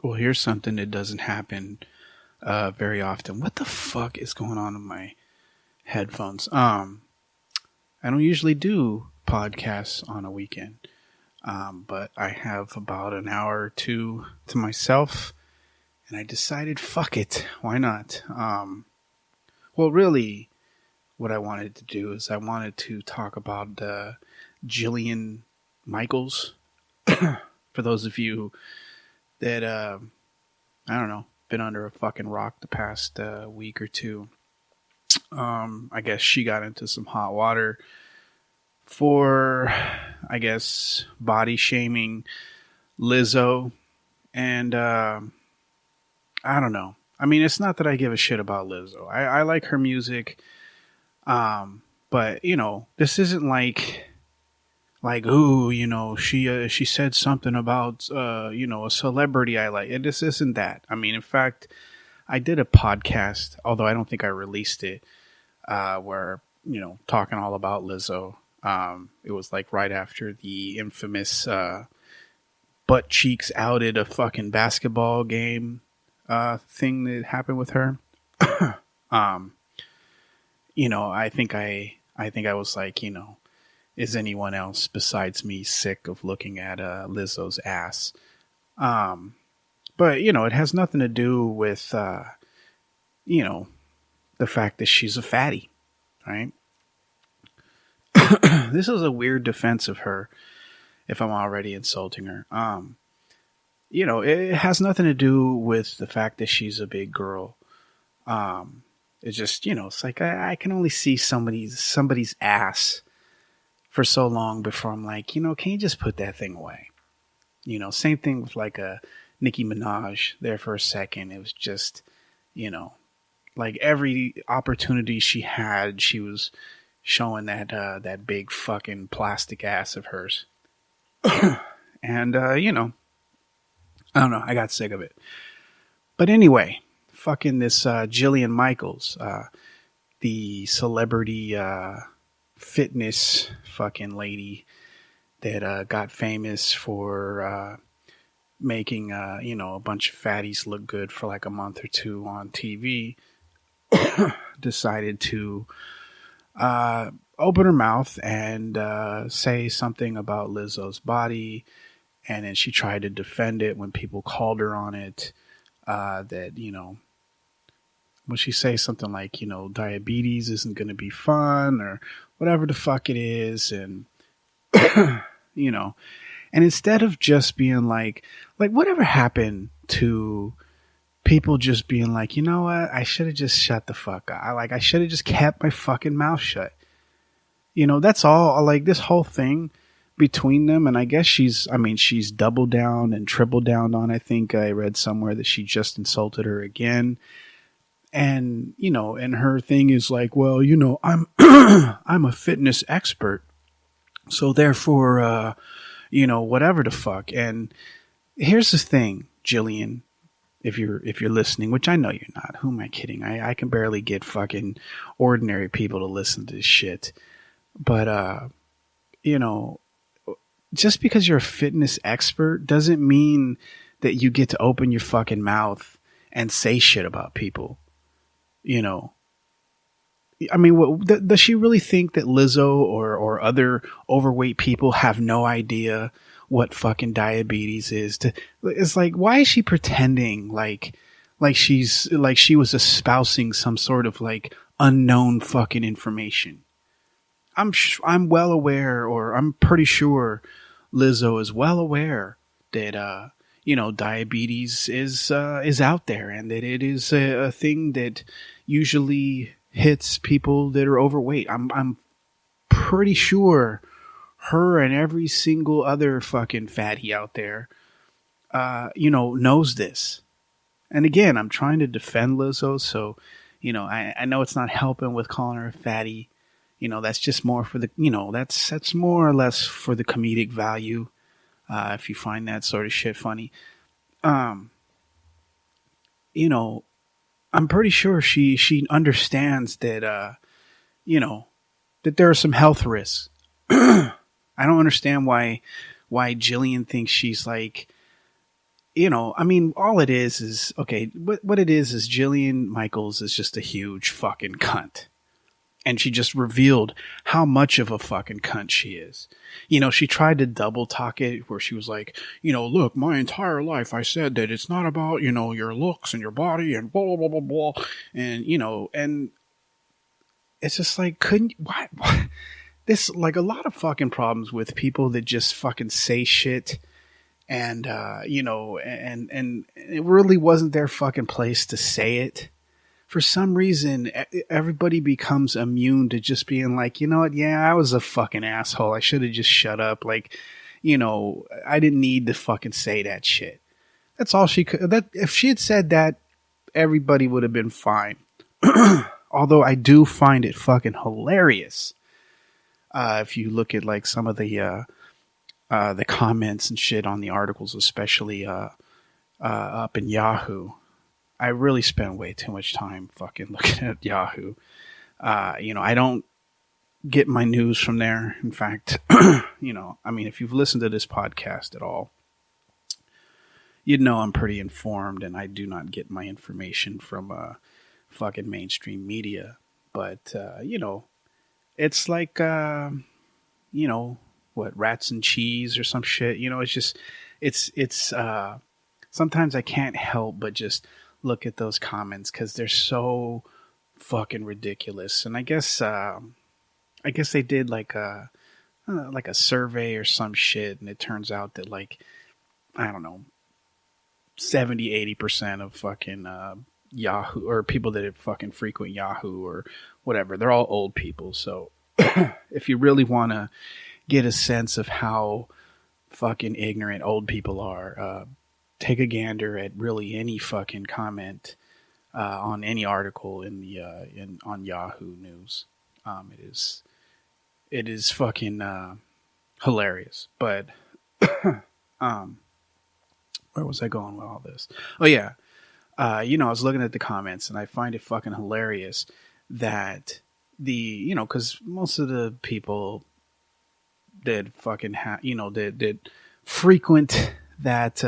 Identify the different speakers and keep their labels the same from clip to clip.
Speaker 1: Well, here's something that doesn't happen very often. What the fuck is going on with my headphones? I don't usually do podcasts on a weekend, but I have about an hour or two to myself, and I decided, fuck it, why not? Well, really, what I wanted to do is I wanted to talk about Jillian Michaels. For those of you that I don't know, been under a fucking rock the past week or two. I guess she got into some hot water for, I guess, body shaming Lizzo. And I don't know. I mean, it's not that I give a shit about Lizzo. I like her music. But, you know, this isn't like, ooh, you know, she said something about, you know, a celebrity I like. And this isn't that. I mean, in fact, I did a podcast, although I don't think I released it, where, you know, talking all about Lizzo. It was like right after the infamous butt cheeks outed a fucking basketball game thing that happened with her. You know, I think I was like, you know, is anyone else besides me sick of looking at Lizzo's ass? But, you know, it has nothing to do with, you know, the fact that she's a fatty, right? This is a weird defense of her, if I'm already insulting her. You know, it has nothing to do with the fact that she's a big girl. It's just, you know, it's like I can only see somebody's ass for so long before I'm like, you know, can you just put that thing away? You know, same thing with like a Nicki Minaj there for a second. It was just, you know, like every opportunity she had, she was showing that big fucking plastic ass of hers. And, you know, I don't know. I got sick of it. But anyway, fucking this Jillian Michaels, the celebrity fitness fucking lady that got famous for making you know, a bunch of fatties look good for like a month or two on TV, decided to open her mouth and say something about Lizzo's body, and then she tried to defend it when people called her on it. That, you know, when she say something like, you know, diabetes isn't going to be fun or whatever the fuck it is. And, you know, and instead of just being like whatever happened to people just being like, you know what, I should have just shut the fuck up. I should have just kept my fucking mouth shut. You know, that's all. Like this whole thing between them. And I guess she's doubled down and tripled down on, I think I read somewhere that she just insulted her again. And, you know, and her thing is like, well, you know, I'm I'm a fitness expert. So therefore, you know, whatever the fuck. And here's the thing, Jillian, if you're listening, which I know you're not. Who am I kidding? I can barely get fucking ordinary people to listen to this shit. But you know, just because you're a fitness expert doesn't mean that you get to open your fucking mouth and say shit about people. You know, I mean, does she really think that Lizzo or other overweight people have no idea what fucking diabetes is? It's like, why is she pretending like she was espousing some sort of like unknown fucking information? I'm well aware, or I'm pretty sure Lizzo is well aware that you know, diabetes is out there, and that it is a thing that usually hits people that are overweight. I'm pretty sure her and every single other fucking fatty out there, you know, knows this. And again, I'm trying to defend Lizzo, so, you know, I know it's not helping with calling her a fatty. You know, that's just more for the, you know, that's more or less for the comedic value. If you find that sort of shit funny. You know, I'm pretty sure she understands that, you know, that there are some health risks. I don't understand why Jillian thinks she's like, I mean, all it is okay. What it is Jillian Michaels is just a huge fucking cunt. And she just revealed how much of a fucking cunt she is. She tried to double talk it where she was like, look, my entire life I said that it's not about, your looks and your body and blah, blah, blah, blah, blah. And, and it's just like, why? This, like, a lot of fucking problems with people that just fucking say shit. And, and it really wasn't their fucking place to say it. For some reason, everybody becomes immune to just being like, you know what? Yeah, I was a fucking asshole. I should have just shut up. Like, I didn't need to fucking say that shit. That's all she could. That if she had said that, everybody would have been fine. Although I do find it fucking hilarious. If you look at like some of the comments and shit on the articles, especially up in Yahoo. I really spend way too much time fucking looking at Yahoo. I don't get my news from there. In fact, I mean, if you've listened to this podcast at all, you'd know I'm pretty informed and I do not get my information from fucking mainstream media. But, it's like, what, rats and cheese or some shit. It's just, it's sometimes I can't help but just look at those comments because they're so fucking ridiculous. And I guess they did like a survey or some shit, and it turns out that, like, I don't know, 70-80% of fucking Yahoo, or people that fucking frequent Yahoo or whatever, they're all old people. So if you really want to get a sense of how fucking ignorant old people are, take a gander at really any fucking comment on any article on Yahoo News. It is fucking hilarious. But where was I going with all this? Oh yeah, I was looking at the comments and I find it fucking hilarious that because most of the people that fucking that frequent that.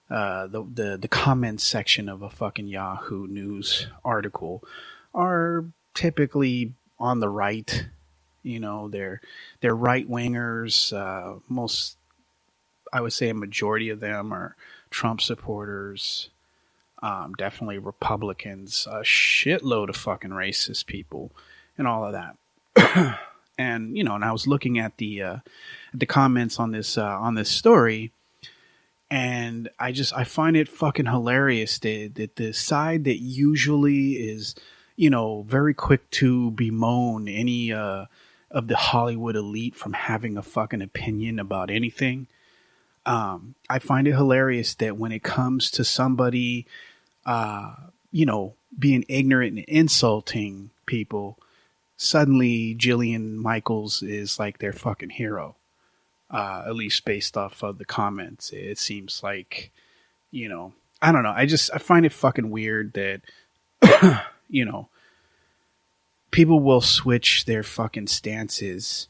Speaker 1: The comments section of a fucking Yahoo News article are typically on the right. They're right wingers. Most, I would say, a majority of them are Trump supporters. Definitely Republicans. A shitload of fucking racist people, and all of that. And and I was looking at the comments on this story. And I find it fucking hilarious that the side that usually is, very quick to bemoan any of the Hollywood elite from having a fucking opinion about anything. I find it hilarious that when it comes to somebody, being ignorant and insulting people, suddenly Jillian Michaels is like their fucking hero. At least based off of the comments, it seems like, I don't know. I find it fucking weird that, people will switch their fucking stances,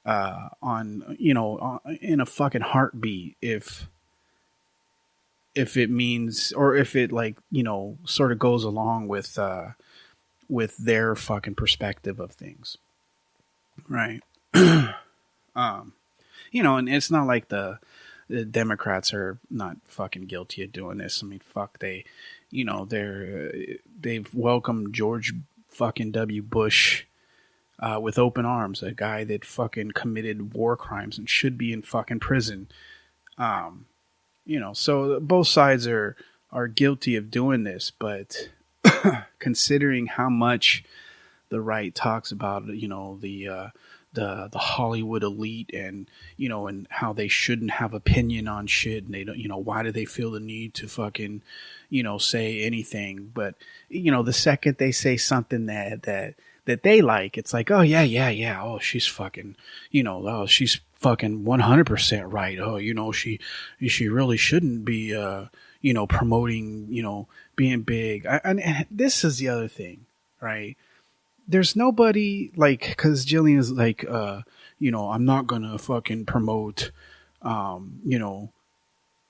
Speaker 1: in a fucking heartbeat if it means, or if it like, sort of goes along with their fucking perspective of things. Right. And it's not like the Democrats are not fucking guilty of doing this. I mean, fuck, they've welcomed George fucking W. Bush with open arms, a guy that fucking committed war crimes and should be in fucking prison. So both sides are guilty of doing this, but considering how much the right talks about, the Hollywood elite and, and how they shouldn't have opinion on shit. And they don't, why do they feel the need to fucking, say anything? But, the second they say something that they like, it's like, oh yeah. Oh, she's fucking, oh, she's fucking 100% right. Oh, she really shouldn't be, promoting, being big. And this is the other thing, right? There's nobody like, because Jillian is like, I'm not gonna fucking promote,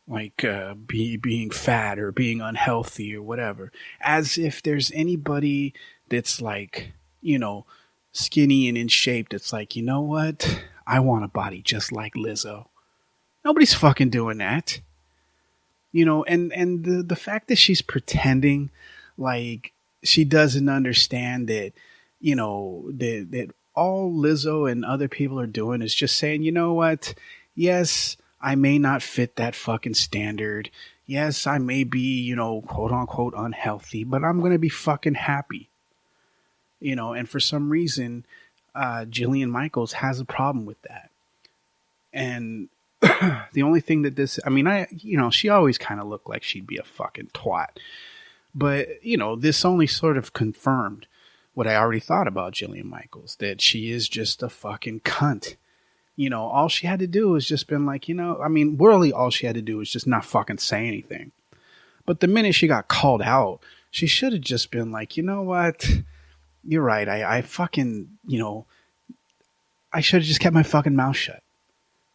Speaker 1: like being fat or being unhealthy or whatever, as if there's anybody that's like, you know, skinny and in shape that's like, you know what, I want a body just like Lizzo. Nobody's fucking doing that. You know, and the fact that she's pretending like she doesn't understand that, you know, that all Lizzo and other people are doing is just saying, you know what, yes, I may not fit that fucking standard. Yes, I may be, you know, quote unquote unhealthy, but I'm gonna be fucking happy. You know, and for some reason, Jillian Michaels has a problem with that. And the only thing that this, I mean, you know, she always kind of looked like she'd be a fucking twat. But, you know, this only sort of confirmed what I already thought about Jillian Michaels, that she is just a fucking cunt. You know, all she had to do was just been like, you know, I mean, really all she had to do was just not fucking say anything. But the minute she got called out, she should have just been like, you know what? You're right. I fucking, you know, I should have just kept my fucking mouth shut.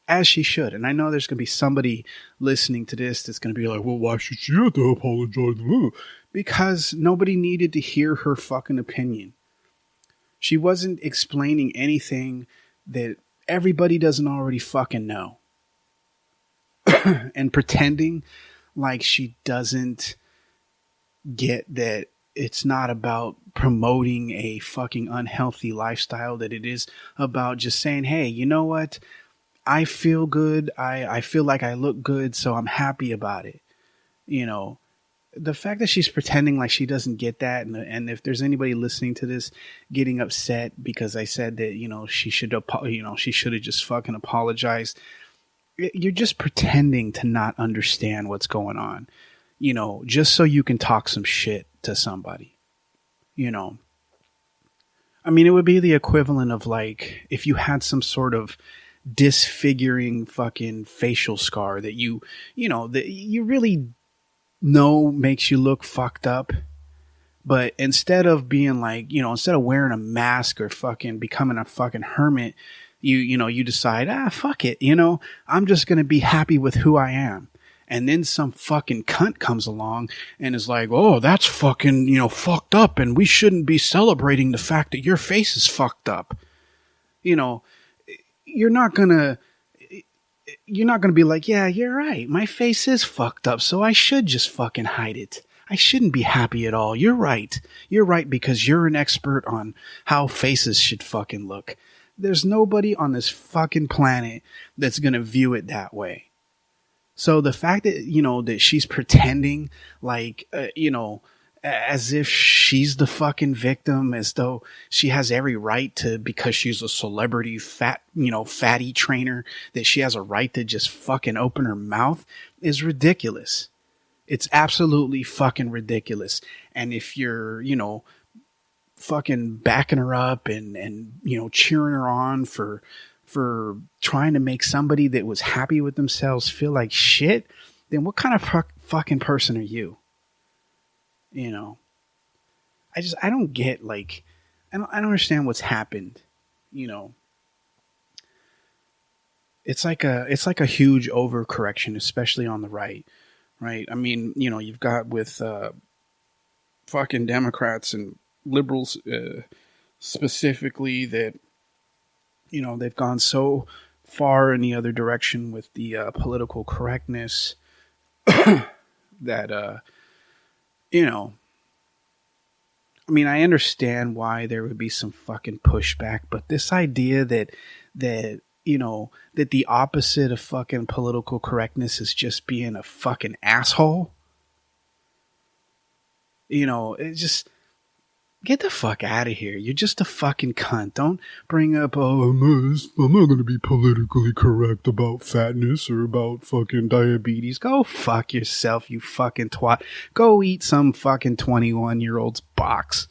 Speaker 1: As she should. And I know there's going to be somebody listening to this that's going to be like, well, why should she have to apologize? Because nobody needed to hear her fucking opinion. She wasn't explaining anything that everybody doesn't already fucking know. And pretending like she doesn't get that it's not about promoting a fucking unhealthy lifestyle, that it is about just saying, hey, you know what? I feel good. I feel like I look good, so I'm happy about it. You know, the fact that she's pretending like she doesn't get that, and if there's anybody listening to this getting upset because I said that, you know, she should have just fucking apologized, you're just pretending to not understand what's going on. You know, just so you can talk some shit to somebody. You know, I mean, it would be the equivalent of like if you had some sort of disfiguring fucking facial scar that you know, that you really know makes you look fucked up. But instead of being like, you know, instead of wearing a mask or fucking becoming a fucking hermit, you know, you decide, fuck it. You know, I'm just going to be happy with who I am. And then some fucking cunt comes along and is like, oh, that's fucking, you know, fucked up. And we shouldn't be celebrating the fact that your face is fucked up. You know, you're not gonna be like, yeah, you're right. My face is fucked up, so I should just fucking hide it. I shouldn't be happy at all. You're right. You're right because you're an expert on how faces should fucking look. There's nobody on this fucking planet that's gonna view it that way. So the fact that, you know, that she's pretending like, you know, as if she's the fucking victim, as though she has every right to, because she's a celebrity fatty trainer, that she has a right to just fucking open her mouth, is ridiculous. It's absolutely fucking ridiculous. And if you're, you know, fucking backing her up and you know, cheering her on for trying to make somebody that was happy with themselves feel like shit, then what kind of fucking person are you? You know, I don't get, like, I don't understand what's happened. You know, it's like a huge overcorrection, especially on the right. I mean, you know, you've got with fucking Democrats and liberals specifically that, you know, they've gone so far in the other direction with the political correctness that, you know, I mean, I understand why there would be some fucking pushback, but this idea that, you know, that the opposite of fucking political correctness is just being a fucking asshole, you know, it just, get the fuck out of here. You're just a fucking cunt. Don't bring up, oh, I'm not going to be politically correct about fatness or about fucking diabetes. Go fuck yourself, you fucking twat. Go eat some fucking 21-year-old's box.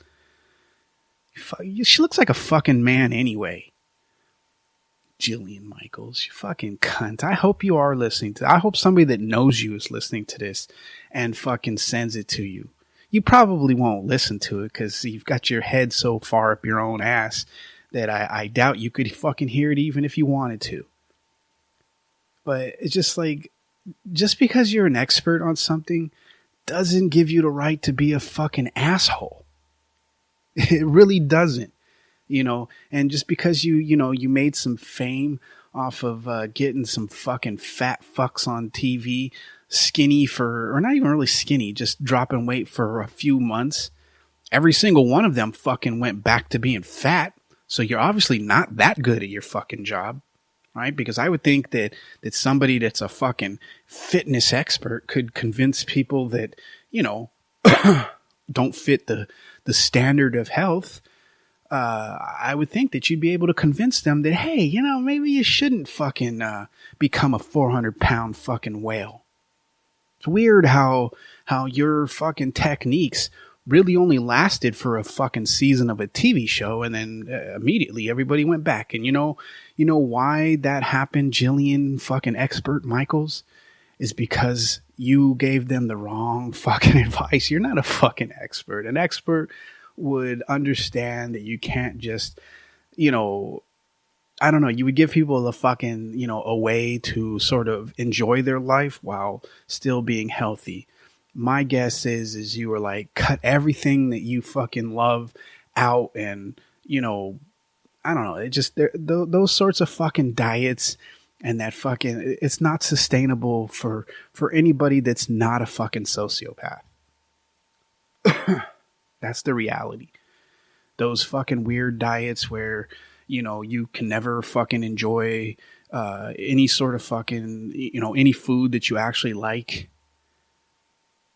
Speaker 1: She looks like a fucking man anyway. Jillian Michaels, you fucking cunt. I hope you are listening to, I hope somebody that knows you is listening to this and fucking sends it to you. You probably won't listen to it because you've got your head so far up your own ass that I doubt you could fucking hear it even if you wanted to. But it's just like, just because you're an expert on something doesn't give you the right to be a fucking asshole. It really doesn't, and just because you made some fame off of getting some fucking fat fucks on TV, skinny or not even really skinny, just dropping weight for a few months. Every single one of them fucking went back to being fat. So you're obviously not that good at your fucking job, right? Because I would think that somebody that's a fucking fitness expert could convince people that, don't fit the standard of health. I would think that you'd be able to convince them that, hey, maybe you shouldn't fucking become a 400-pound fucking whale. It's weird how your fucking techniques really only lasted for a fucking season of a TV show, and then immediately everybody went back. And you know why that happened, Jillian fucking expert Michaels? Is because you gave them the wrong fucking advice. You're not a fucking expert. An expert would understand that you can't just, I don't know, you would give people a fucking, a way to sort of enjoy their life while still being healthy. My guess is you were like, cut everything that you fucking love out, and, I don't know, it just, those sorts of fucking diets and that fucking, it's not sustainable for anybody that's not a fucking sociopath. That's the reality. Those fucking weird diets where, you can never fucking enjoy any sort of fucking, any food that you actually like,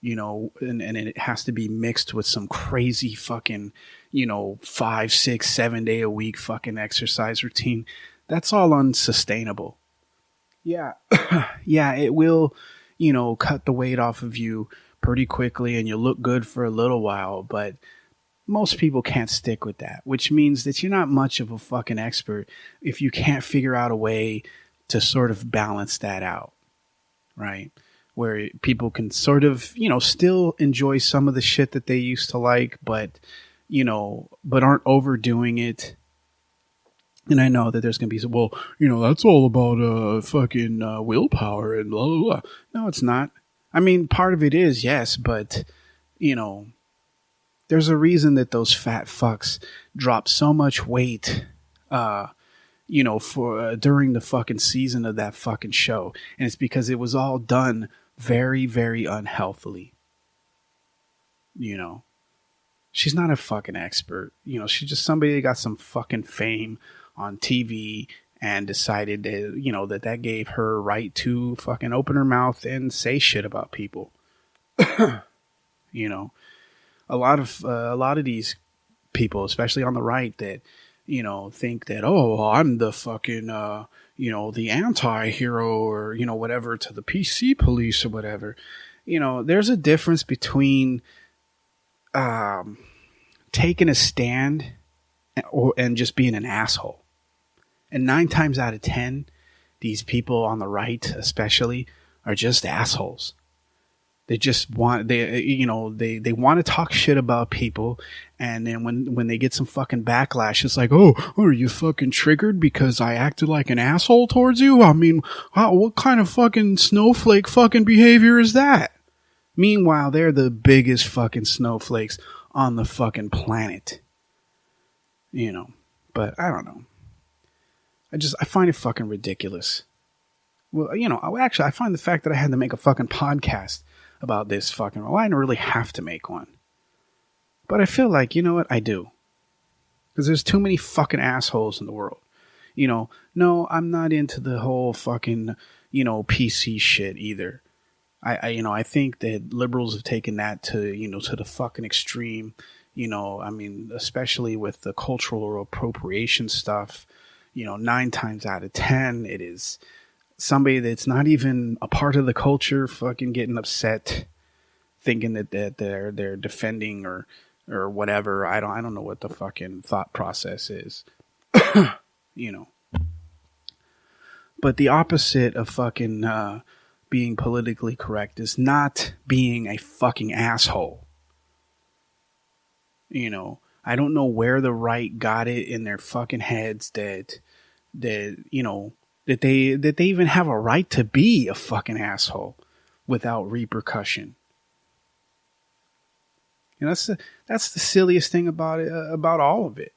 Speaker 1: and it has to be mixed with some crazy fucking, 5, 6, 7 day a week fucking exercise routine. That's all unsustainable. Yeah. Yeah, it will, cut the weight off of you pretty quickly and you look good for a little while, but most people can't stick with that, which means that you're not much of a fucking expert if you can't figure out a way to sort of balance that out, right? Where people can sort of, still enjoy some of the shit that they used to like, but aren't overdoing it. And I know that there's going to be, well, that's all about fucking willpower and blah, blah, blah. No, it's not. I mean, part of it is, yes, but, there's a reason that those fat fucks drop so much weight, for during the fucking season of that fucking show. And it's because it was all done very, very unhealthily. She's not a fucking expert. She's just somebody that got some fucking fame on TV and decided that, that gave her right to fucking open her mouth and say shit about people. A lot of these people, especially on the right, that, think that, oh, I'm the fucking, the anti-hero or, whatever to the PC police or whatever. There's a difference between taking a stand and just being an asshole. And 9 times out of 10, these people on the right, especially, are just assholes. They just want, they want to talk shit about people. And then when they get some fucking backlash, it's like, oh, are you fucking triggered because I acted like an asshole towards you? I mean, what kind of fucking snowflake fucking behavior is that? Meanwhile, they're the biggest fucking snowflakes on the fucking planet. But I don't know. I find it fucking ridiculous. Well, actually, I find the fact that I had to make a fucking podcast about this fucking, well, I didn't really have to make one. But I feel like, you know what, I do. Because there's too many fucking assholes in the world. No, I'm not into the whole fucking, PC shit either. I think that liberals have taken that to, to the fucking extreme. Especially with the cultural appropriation stuff, 9 times out of 10, it is somebody that's not even a part of the culture fucking getting upset, thinking that they're defending or whatever. I don't know what the fucking thought process is, But the opposite of fucking being politically correct is not being a fucking asshole. I don't know where the right got it in their fucking heads that that they even have a right to be a fucking asshole without repercussion. You know, that's the silliest thing about it, about all of it,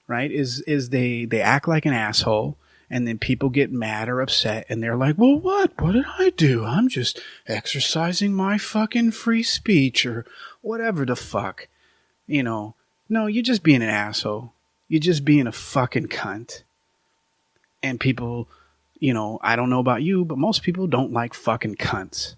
Speaker 1: right? Is they act like an asshole, and then people get mad or upset, and they're like, "Well, what? What did I do? I'm just exercising my fucking free speech or whatever the fuck." You know, no, you're just being an asshole. You're just being a fucking cunt. And people, you know, I don't know about you, but most people don't like fucking cunts.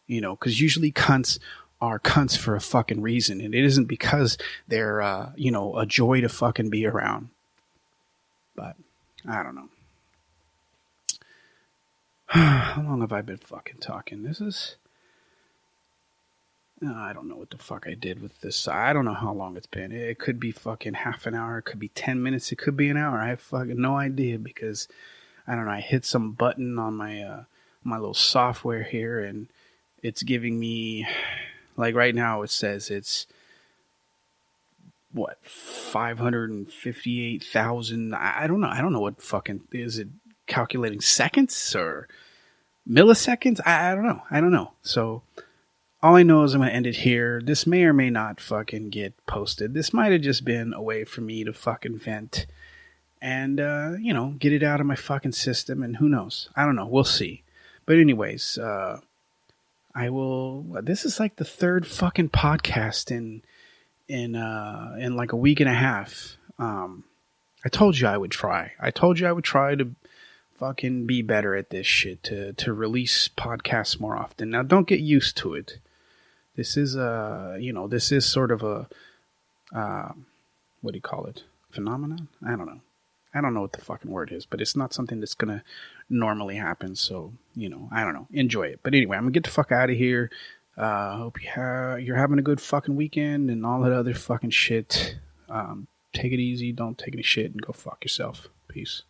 Speaker 1: You know, because usually cunts are cunts for a fucking reason. And it isn't because they're, you know, a joy to fucking be around. But I don't know. How long have I been fucking talking? This is... I don't know what the fuck I did with this. I don't know how long it's been. It could be fucking half an hour. It could be 10 minutes. It could be an hour. I have fucking no idea because, I don't know, I hit some button on my my little software here and it's giving me, like right now it says it's, what, 558,000. I don't know. I don't know what fucking, is it calculating seconds or milliseconds? I don't know. I don't know. So... all I know is I'm going to end it here. This may or may not fucking get posted. This might have just been a way for me to fucking vent and, you know, get it out of my fucking system. And who knows? I don't know. We'll see. But anyways, I will... this is like the third fucking podcast in like a week and a half. I told you I would try. I told you I would try to fucking be better at this shit, to release podcasts more often. Now, don't get used to it. This is you know, this is sort of a, what do you call it? Phenomenon? I don't know. I don't know what the fucking word is, but it's not something that's going to normally happen. So, you know, I don't know. Enjoy it. But anyway, I'm going to get the fuck out of here. Hope you're having a good fucking weekend and all that other fucking shit. Take it easy. Don't take any shit and go fuck yourself. Peace.